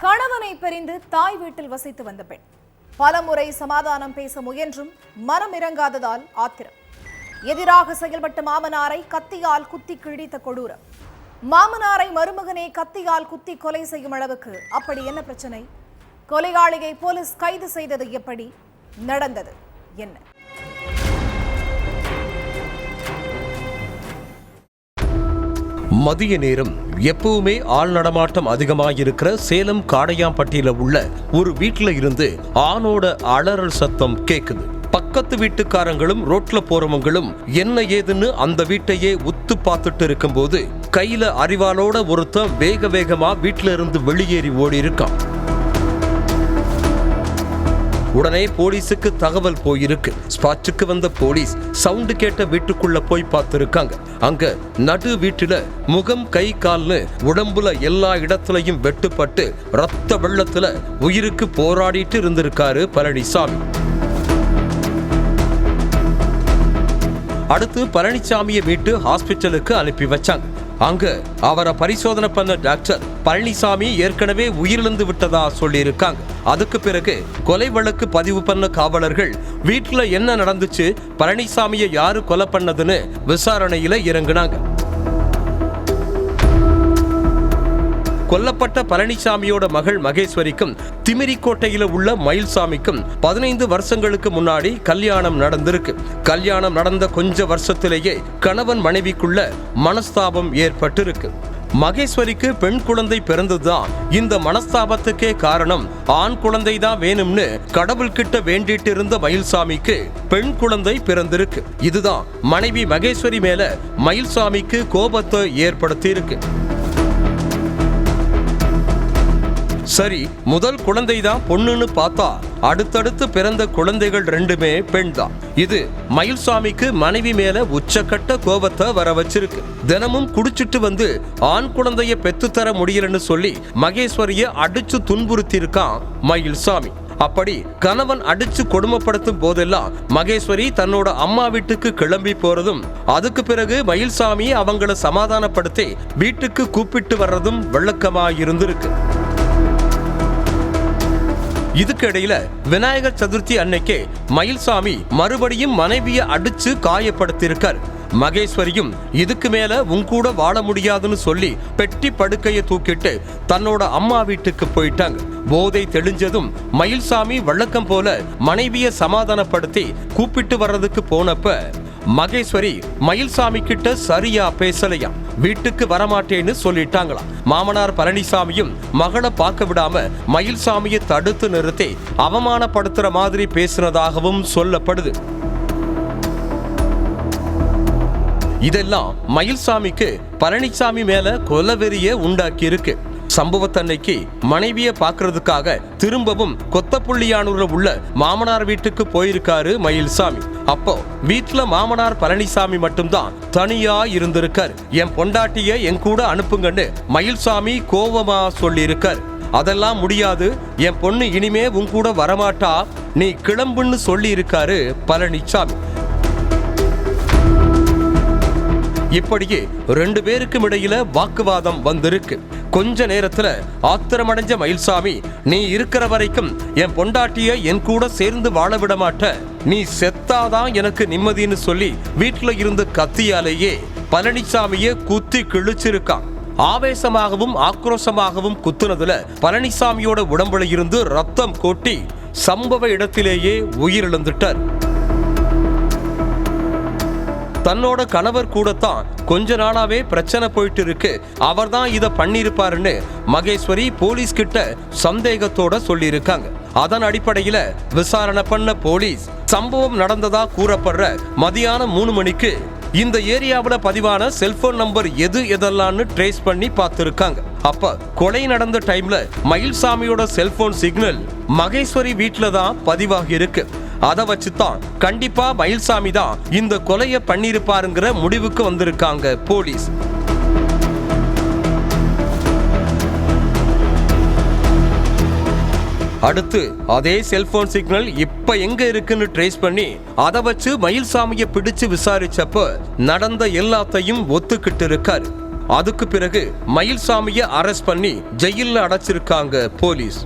கணவனை பிரிந்து தாய் வீட்டில் வசித்து வந்த பெண் பலமுறை சமாதானம் பேச முயன்றும் மனம் இறங்காததால் ஆத்திரம். எதிராக செயல்பட்ட மாமனாரை கத்தியால் குத்தி கிழித்த கொடூரம். மாமனாரை மருமகனே கத்தியால் குத்தி கொலை செய்யும் அளவுக்கு அப்படி என்ன பிரச்சனை? கொலையாளியை போலீஸ் கைது செய்தது எப்படி? நடந்தது என்ன? மதிய நேரம் எப்பவுமே ஆள் நடமாட்டம் அதிகமாயிருக்கிற சேலம் காடையாம்பட்டியில உள்ள ஒரு வீட்டுல இருந்து ஆணோட அலறல் சத்தம் கேக்குது. பக்கத்து வீட்டுக்காரங்களும் ரோட்ல போறவங்களும் என்ன ஏதுன்னு அந்த வீட்டையே உத்து பார்த்துட்டு இருக்கும்போது கையில அரிவாளோட ஒருத்தன் வேக வேகமா வீட்டுல இருந்து வெளியேறி ஓடி இருக்கான். உடனே போலீஸுக்கு தகவல் போயிருக்கு. ஸ்பாட்டுக்கு வந்த போலீஸ் சவுண்டு கேட்ட வீட்டுக்குள்ள போய் பார்த்திருக்காங்க. அங்க நடு வீட்டுல முகம் கை கால்னு உடம்புல எல்லா இடத்துலயும் வெட்டுப்பட்டு ரத்த வெள்ளத்துல உயிருக்கு போராடிட்டு இருந்திருக்காரு பழனிசாமி. அடுத்து பழனிசாமியை மீட்டு ஹாஸ்பிட்டலுக்கு அனுப்பி வச்சாங்க. அங்க அவரை பரிசோதனை பண்ண டாக்டர் பழனிசாமி ஏற்கனவே உயிரிழந்து விட்டதா சொல்லி இருக்காங்க. அதுக்கு பிறகு கொலை வழக்கு பதிவு பண்ண காவலர்கள் வீட்டுல என்ன நடந்துச்சு, பழனிசாமியை யாரு கொலை பண்ணதுன்னு விசாரணையில இறங்குனாங்க. கொல்லப்பட்ட பழனிசாமியோட மகள் மகேஸ்வரிக்கும் திமிரிக்கோட்டையில உள்ள மயில்சாமிக்கும் 15 வருஷங்களுக்கு முன்னாடி கல்யாணம் நடந்திருக்கு. கல்யாணம் நடந்த கொஞ்ச வருஷத்திலேயே கணவன் மனைவிக்குள்ள மனஸ்தாபம் ஏற்பட்டிருக்கு. மகேஸ்வரிக்கு பெண் குழந்தை பிறந்ததுதான் இந்த மனஸ்தாபத்துக்கே காரணம். ஆண் குழந்தை தான் வேணும்னு கடவுள்கிட்ட வேண்டிட்டு இருந்த மயில்சாமிக்கு பெண் குழந்தை பிறந்திருக்கு. இதுதான் மனைவி மகேஸ்வரி மேல மயில்சாமிக்கு கோபத்தை ஏற்படுத்தி இருக்கு. சரி, முதல் குழந்தை தான் பொண்ணுன்னு பார்த்தா அடுத்தடுத்து பிறந்த குழந்தைகள் ரெண்டுமே பெண் தான். இது மயில்சாமிக்கு மனைவி மேல உச்சக்கட்ட கோபத்தை வர வச்சிருக்கு. தினமும் குடிச்சிட்டு வந்து ஆண் குழந்தைய பெத்து தர முடியலன்னு சொல்லி மகேஸ்வரிய அடிச்சு துன்புறுத்தி இருக்கான் மயில்சாமி. அப்படி கணவன் அடிச்சு கொடுமைப்படுத்தும் போதெல்லாம் மகேஸ்வரி தன்னோட அம்மா வீட்டுக்கு கிளம்பி போறதும், அதுக்கு பிறகு மயில்சாமி அவங்கள சமாதானப்படுத்தி வீட்டுக்கு கூப்பிட்டு வர்றதும் விளக்கமா இருந்திருக்கு. இதுக்கிடையில விநாயகர் சதுர்த்தி அன்னைக்கே மயில்சாமி மறுபடியும் மனைவியை அடிச்சு காயப்படுத்தியிருக்கார். மகேஸ்வரியும் இதுக்கு மேல உங்கூட வாழ முடியாதுன்னு சொல்லி பெட்டி படுக்கையை தூக்கிட்டு தன்னோட அம்மா வீட்டுக்கு போயிட்டாங்க. போதை தெளிஞ்சதும் மயில்சாமி வழக்கம் போல மனைவியை சமாதானப்படுத்தி கூப்பிட்டு வர்றதுக்கு போனப்ப மகேஸ்வரி மயில்சாமி கிட்ட சரியா பேசலையா, வீட்டுக்கு வரமாட்டேன்னு சொல்லிட்டாங்களாம். மாமனார் பழனிசாமியும் மகளை பார்க்க விடாம மயில்சாமியை தடுத்து நிறுத்தி அவமானப்படுத்துற மாதிரி பேசினதாகவும் சொல்லப்படுது. இதெல்லாம் மயில்சாமிக்கு பழனிசாமி மேல கொலவெறிய உண்டாக்கி இருக்கு. சம்பவத்தன்னைக்கு மனைவியை பார்க்கறதுக்காக திரும்பவும் கொத்தப்புள்ளியானூர்ல உள்ள மாமனார் வீட்டுக்கு போயிருக்காரு மயில்சாமி. அப்போ வீட்டுல மாமனார் பழனிசாமி மட்டும்தான் தனியா இருந்திருக்காரு. என் பொண்டாட்டிய என் கூட அனுப்புங்கன்னு மயில்சாமி கோவமா சொல்லி இருக்காரு. அதெல்லாம் முடியாது, என் பொண்ணு இனிமே உன் கூட வரமாட்டா, நீ கிளம்புன்னு சொல்லி இருக்காரு பழனிசாமி. இப்படியே ரெண்டு பேருக்கும் இடையில வாக்குவாதம் வந்திருக்கு. கொஞ்ச நேரத்துல ஆத்திரமடைஞ்ச மயில்சாமி, நீ இருக்கிற வரைக்கும் என் பொண்டாட்டிய என் கூட சேர்ந்து வாழ விட மாட்ட, நீ செத்தாதான் எனக்கு நிம்மதின்னு சொல்லி வீட்டுல இருந்து கத்தியாலேயே பழனிசாமிய குத்தி கிழிச்சிருக்கான். ஆவேசமாகவும் ஆக்ரோஷமாகவும் குத்துனதுல பழனிசாமியோட உடம்புல இருந்து ரத்தம் கொட்டி சம்பவ இடத்திலேயே உயிரிழந்துட்டார். தன்னோட கணவர் கூடத்தான் கொஞ்ச நாளாவே பிரச்சனை போயிட்டு இருக்கு, அவர் தான் இதை பண்ணிருப்பாருன்னு மகேஸ்வரி போலீஸ் கிட்ட சந்தேகத்தோட சொல்லி இருக்காங்க. அதன் அடிப்படையில விசாரணை பண்ண போலீஸ் சம்பவம் நடந்ததா கூறப்படுற மதியானம் 3 மணிக்கு இந்த ஏரியாவுல பதிவான செல்போன் நம்பர் எதெல்லாம்னு ட்ரேஸ் பண்ணி பார்த்திருக்காங்க. அப்ப கொலை நடந்த டைம்ல மயில்சாமியோட செல்போன் சிக்னல் மகேஸ்வரி வீட்டுல தான் பதிவாகி இருக்கு. அதை வச்சுதான் கண்டிப்பா மயில்சாமி தான் இந்த கொலையை பண்ணிருப்பாருங்கிற முடிவுக்கு வந்திருக்காங்க போலீஸ். அடுத்து அதே செல்போன் சிக்னல் இப்ப எங்க இருக்குன்னு ட்ரேஸ் பண்ணி அதை வச்சு மயில்சாமியை பிடிச்சு விசாரிச்சப்ப நடந்த எல்லாத்தையும் ஒத்துக்கிட்டு இருக்காரு. அதுக்கு பிறகு மயில்சாமியை அரெஸ்ட் பண்ணி ஜெயில்ல அடைச்சிருக்காங்க போலீஸ்.